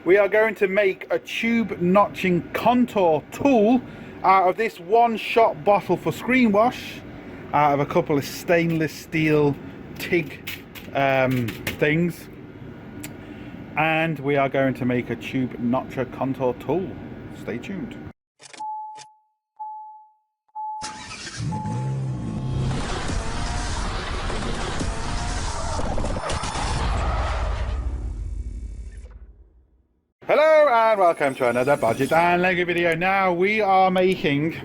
we are going to make a tube notching contour tool out of this one-shot bottle for screen wash, out of a couple of stainless steel TIG things, and we are going to make a tube notcher contour tool. Stay tuned. Hello and welcome to another Bodgit and Leggit video. Now we are making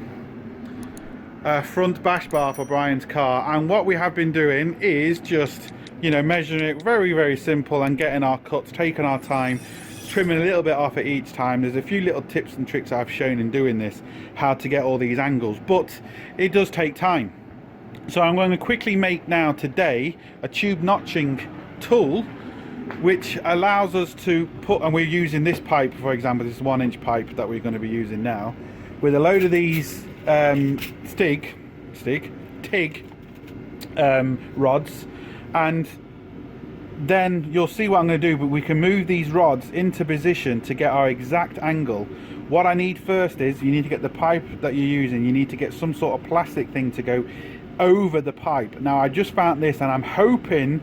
a front bash bar for Brian's car, and what we have been doing is just, you know, measuring it very simple and getting our cuts, taking our time, trimming a little bit off at each time. There's a few little tips and tricks I've shown in doing this, how to get all these angles, but it does take time. So I'm going to quickly make now today a tube notching tool which allows us to put, and we're using this pipe, for example, this 1-inch pipe that we're going to be using now, with a load of these TIG rods, and then you'll see what I'm going to do, but we can move these rods into position to get our exact angle. What I need first is, you need to get the pipe that you're using, you need to get some sort of plastic thing to go over the pipe. Now I just found this and I'm hoping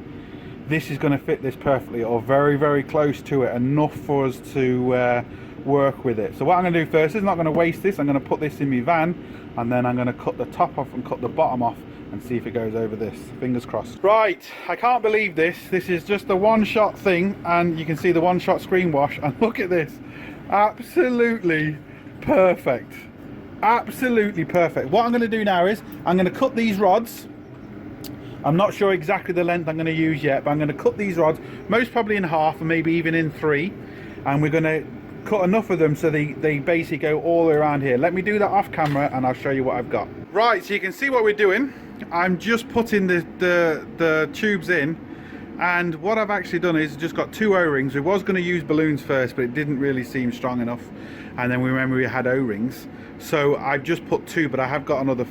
this is going to fit this perfectly, or very close to it, enough for us to work with it. So what I'm going to do first is, I'm not going to waste this, I'm going to put this in my van, and then I'm going to cut the top off and cut the bottom off and see if it goes over this. Fingers crossed. Right, I can't believe this. This is just a one-shot thing, and you can see the one-shot screen wash, and look at this. Absolutely perfect. Absolutely perfect. What I'm going to do now is, I'm going to cut these rods. I'm not sure exactly the length I'm going to use yet, but I'm going to cut these rods most probably in half, or maybe even in 3, and we're going to cut enough of them so they basically go all the way around here. Let me do that off camera and I'll show you what I've got. Right, so you can see what we're doing. I'm just putting the tubes in, and what I've actually done is just got 2 O-rings. We was going to use balloons first, but it didn't really seem strong enough, and then we remember we had O-rings, so I've just put 2, but I have got another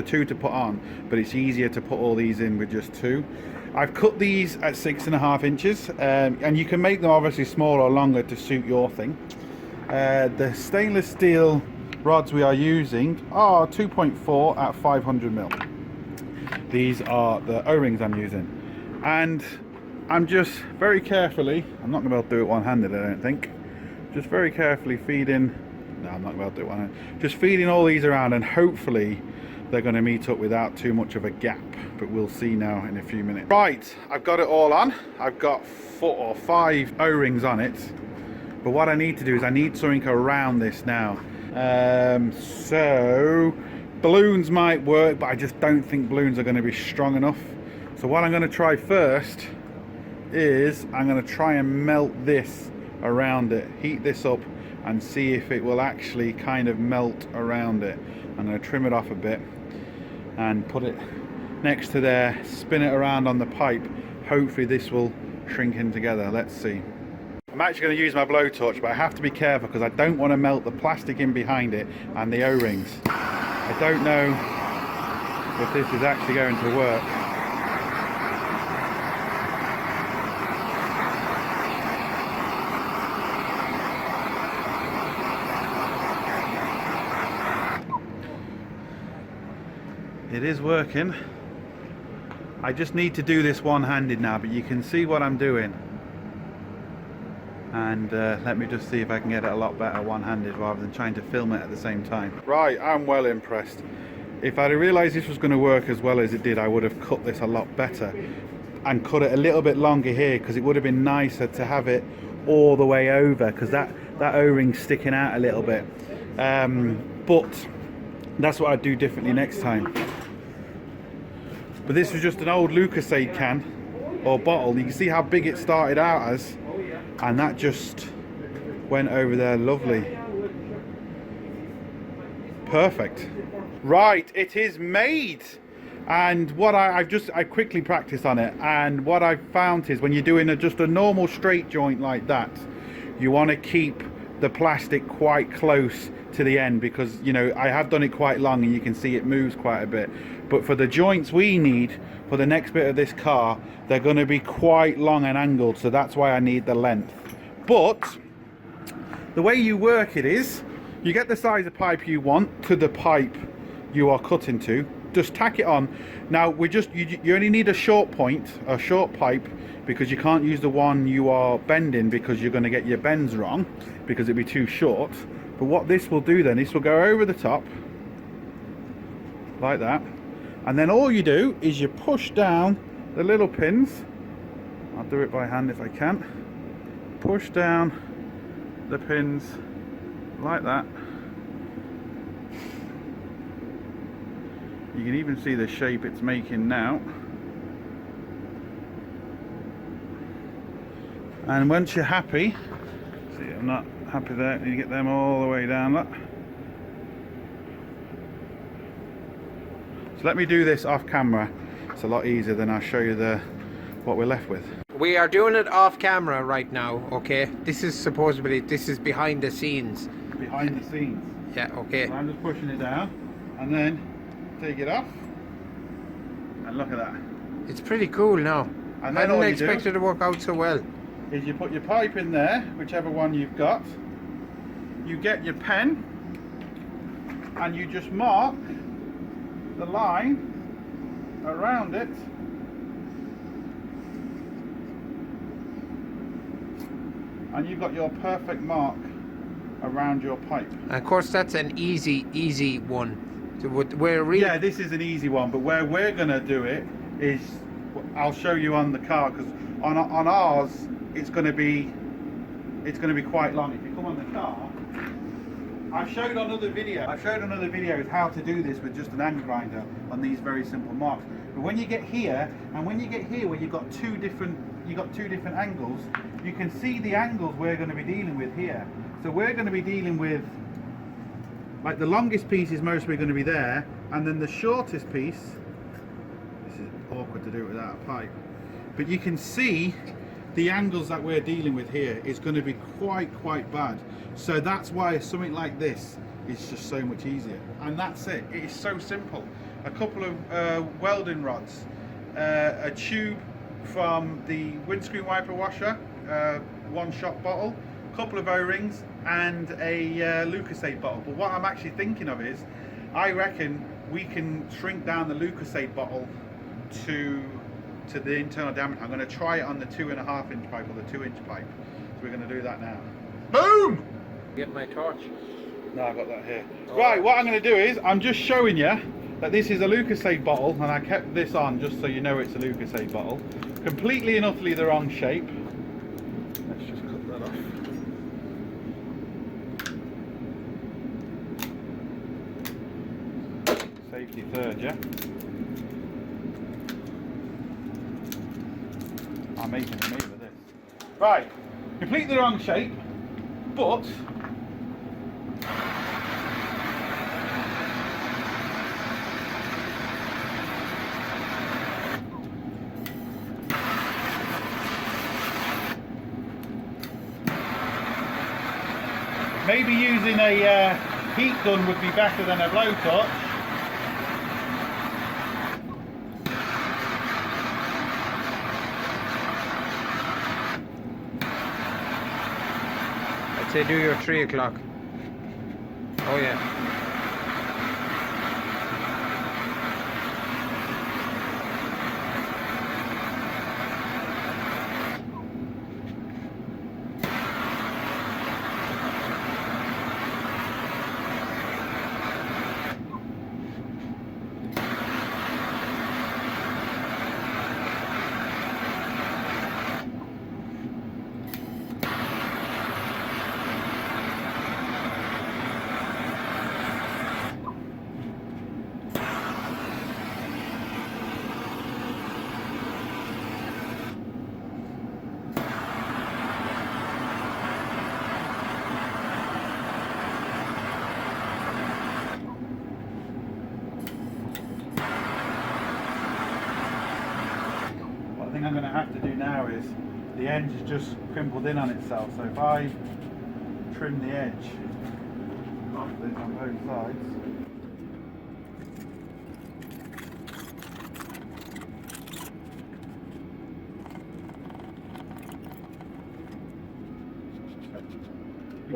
2 to put on, but it's easier to put all these in with just 2. I've cut these at 6.5 inches, and you can make them obviously smaller or longer to suit your thing. The stainless steel rods we are using are 2.4 at 500mm. These are the O-rings I'm using, and I'm just very carefully, I'm not going to be able to do it one-handed, I don't think, just very carefully feeding, no, I'm not going to be able to do it one-handed, just feeding all these around, and hopefully they're going to meet up without too much of a gap, but we'll see now in a few minutes. Right, I've got it all on. I've got 4 or 5 O-rings on it, but what I need to do is I need something around this now. So balloons might work, but I just don't think balloons are going to be strong enough. So what I'm going to try first is I'm going to try and melt this around it, heat this up and see if it will actually kind of melt around it. I'm going to trim it off a bit and put it next to there, spin it around on the pipe. Hopefully this will shrink in together. Let's see. I'm actually going to use my blowtorch, but I have to be careful because I don't want to melt the plastic in behind it and the O-rings. I don't know if this is actually going to work. It is working. I just need to do this one-handed now, but you can see what I'm doing. And let me just see if I can get it a lot better one-handed rather than trying to film it at the same time. Right, I'm well impressed. If I'd realised this was going to work as well as it did, I would have cut this a lot better and cut it a little bit longer here, because it would have been nicer to have it all the way over, because that O-ring's sticking out a little bit. But that's what I'd do differently next time. But this was just an old Lucasade can or bottle. You can see how big it started out as, and that just went over there lovely. Perfect. Right, it is made. And what I quickly practiced on it, and what I found is when you're doing just a normal straight joint like that, you want to keep the plastic quite close to the end, because, you know, I have done it quite long and you can see it moves quite a bit. But for the joints we need for the next bit of this car, they're going to be quite long and angled, so that's why I need the length. But The way you work it is, you get the size of pipe you want to the pipe you are cutting to. Just tack it on. Now you only need a short point, a short pipe, because you can't use the one you are bending because you're going to get your bends wrong because it'd be too short. But what this will do then, this will go over the top like that, and then all you do is you push down the little pins. I'll do it by hand if I can. Push down the pins like that. You can even see the shape it's making now. And once you're happy, see, I'm not happy there, you get them all the way down. Look. So let me do this off camera. It's a lot easier than I'll show you what we're left with. We are doing it off camera right now, okay? This is behind the scenes. Behind the scenes. Yeah, okay. So I'm just pushing it down and then take it off. And look at that. It's pretty cool now. And I then didn't expect it to work out so well. Is you put your pipe in there, whichever one you've got. You get your pen and you just mark the line around it. And you've got your perfect mark around your pipe. And of course, that's an easy one. So yeah, this is an easy one, but where we're going to do it is, I'll show you on the car, because on ours it's going to be quite long. If you come on the car, I've showed on other videos how to do this with just an angle grinder on these very simple marks. But when you get here, and when you get here where you've got two different angles, you can see the angles we're going to be dealing with here. So we're going to be dealing with, like, the longest piece is mostly going to be there, and then the shortest piece, this is awkward to do it without a pipe, but you can see the angles that we're dealing with here is going to be quite bad. So that's why something like this is just so much easier. And that's it. It is so simple. A couple of welding rods, a tube from the windscreen wiper washer, one shot bottle, a couple of O-rings, and a Lucasade bottle. But what I'm actually thinking of is, I reckon we can shrink down the Lucasade bottle to the internal diameter. I'm going to try it on the 2.5 inch pipe or the 2 inch pipe. So we're going to do that now. Boom! Get my torch. No, I've got that here. Right, what I'm going to do is, I'm just showing you that this is a Lucasade bottle, and I kept this on just so you know it's a Lucasade bottle. Completely and utterly the wrong shape. Let's just cut that off. Safety third, yeah? I'm making a move with this. Right, completely the wrong shape, but maybe using a heat gun would be better than a blowtorch. I'd say do your 3 o'clock. Oh yeah. I'm going to have to do now is, the edge is just crimpled in on itself, so if I trim the edge off this on both sides, I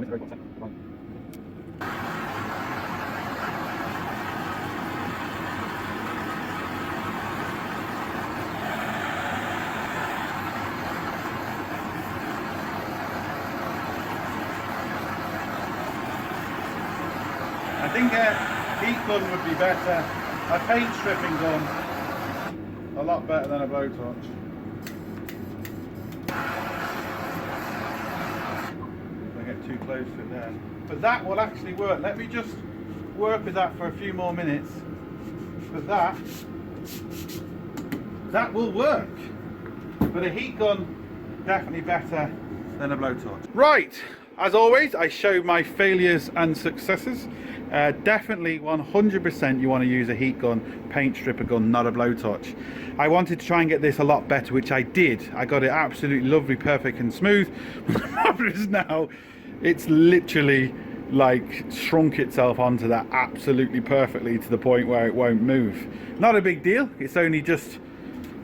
think a heat gun would be better. A paint stripping gun, a lot better than a blowtorch. I get too close to it there. But that will actually work. Let me just work with that for a few more minutes. But that will work. But a heat gun, definitely better than a blowtorch. Right, as always, I show my failures and successes. Definitely 100% you want to use a heat gun, paint stripper gun, not a blowtorch. I wanted to try and get this a lot better, which I did. I got it absolutely lovely, perfect and smooth. The problem is now it's literally like shrunk itself onto that absolutely perfectly to the point where it won't move. Not a big deal. It's only just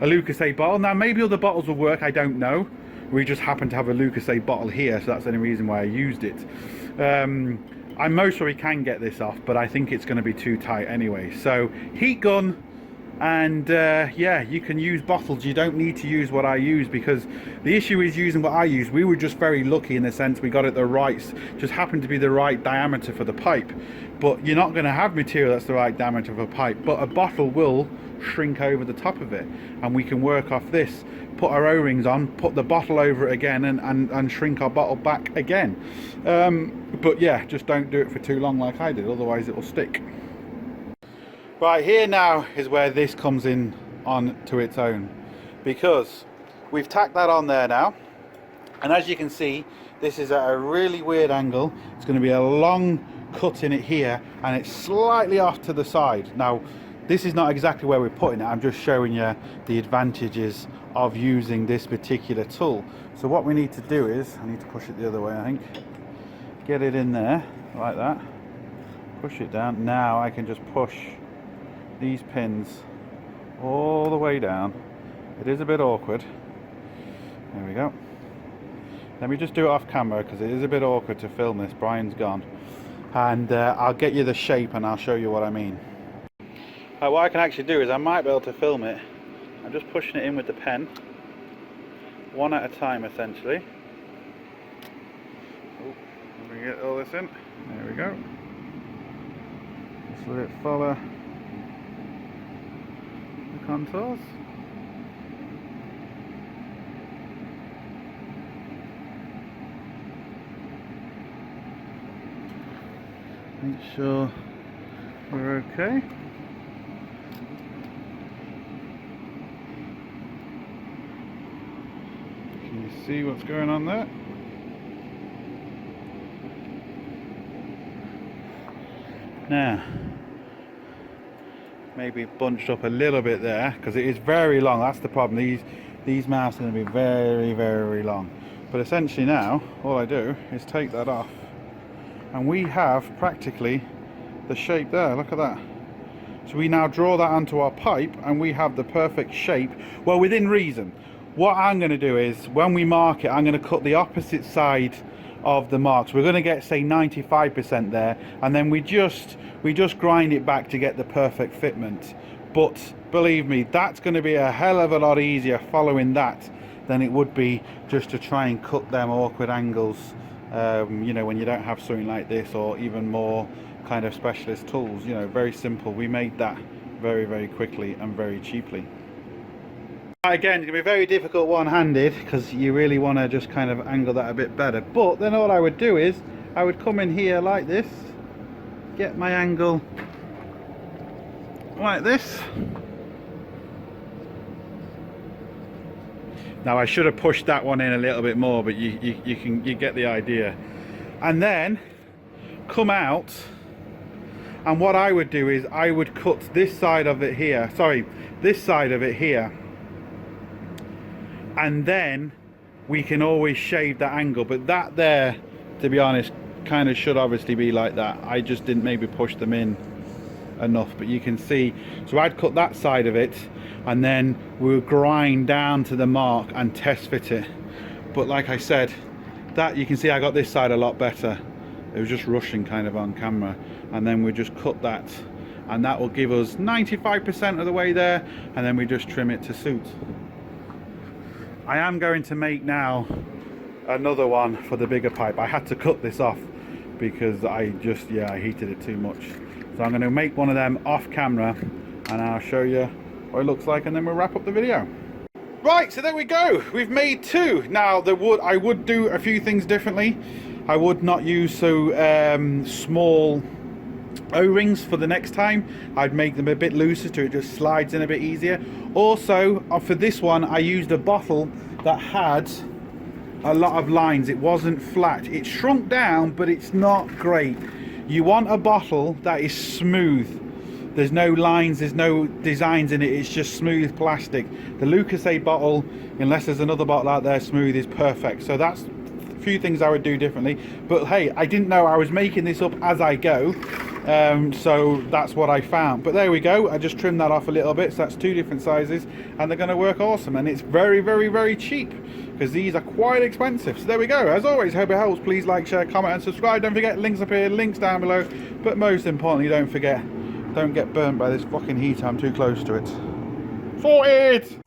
a Lucozade bottle. Now maybe other bottles will work, I don't know. We just happen to have a Lucozade bottle here, so that's the only reason why I used it. I'm most sure we can get this off, but I think it's going to be too tight anyway. So heat gun, and yeah, you can use bottles. You don't need to use what I use, because the issue is using what I use. We were just very lucky in the sense we got it the right, just happened to be the right diameter for the pipe. But you're not going to have material that's the right diameter of a pipe, but a bottle will shrink over the top of it, and we can work off this, put our O-rings on, put the bottle over it again, and shrink our bottle back again. But yeah, just don't do it for too long like I did, otherwise it will stick. Right, here now is where this comes in on to its own, because we've tacked that on there now, and as you can see, this is at a really weird angle. It's going to be a long cut in it here, and it's slightly off to the side. Now this is not exactly where we're putting it, I'm just showing you the advantages of using this particular tool. So what we need to do is, I need to push it the other way, I think. Get it in there, like that. Push it down. Now I can just push these pins all the way down. It is a bit awkward. There we go. Let me just do it off camera, because it is a bit awkward to film this. Brian's gone. And I'll get you the shape and I'll show you what I mean. What I can actually do is I might be able to film it. I'm just pushing it in with the pen, one at a time essentially. Oh, let me get all this in. There we go. Just let it follow the contours. Make sure we're okay. Can you see what's going on there? Now, maybe bunched up a little bit there, because it is very long. That's the problem. These mouths are going to be very, very long. But essentially now, all I do is take that off, and we have practically the shape there. Look at that. So we now draw that onto our pipe, and we have the perfect shape, well, within reason. What I'm going to do is, when we mark it, I'm going to cut the opposite side of the marks. We're going to get, say, 95% there, and then we just grind it back to get the perfect fitment. But believe me, that's going to be a hell of a lot easier following that than it would be just to try and cut them awkward angles, you know, when you don't have something like this, or even more kind of specialist tools. You know, very simple. We made that very, very quickly and very cheaply. Again, it's going to be very difficult one-handed, because you really want to just kind of angle that a bit better. But then all I would do is, I would come in here like this, get my angle like this. Now I should have pushed that one in a little bit more, but you get the idea. And then come out, and what I would do is I would cut this side of it here, sorry, this side of it here, and then we can always shave that angle. But that there, to be honest, kind of should obviously be like that. I just didn't maybe push them in enough, but you can see. So I'd cut that side of it, and then we'll grind down to the mark and test fit it. But like I said, that you can see I got this side a lot better. It was just rushing kind of on camera, and then we just cut that, and that will give us 95% of the way there, and then we just trim it to suit. I am going to make now another one for the bigger pipe. I had to cut this off because I heated it too much. So I'm going to make one of them off camera, and I'll show you what it looks like, and then we'll wrap up the video. Right, so there we go. We've made two. Now I would do a few things differently. I would not use so small O-rings for the next time. I'd make them a bit looser so it just slides in a bit easier. Also, for this one, I used a bottle that had a lot of lines. It wasn't flat. It shrunk down, but it's not great. You want a bottle that is smooth. There's no lines, there's no designs in it, it's just smooth plastic. The Lucasade bottle, unless there's another bottle out there smooth, is perfect. So that's a few things I would do differently. But hey, I didn't know I was making this up as I go. So that's what I found. But there we go. I just trimmed that off a little bit. So that's two different sizes, and they're going to work awesome. And it's very, very, very cheap, because these are quite expensive. So there we go. As always, hope it helps. Please like, share, comment and subscribe. Don't forget, links up here, links down below. But most importantly, don't forget, don't get burnt by this fucking heat. I'm too close to it. Sorted!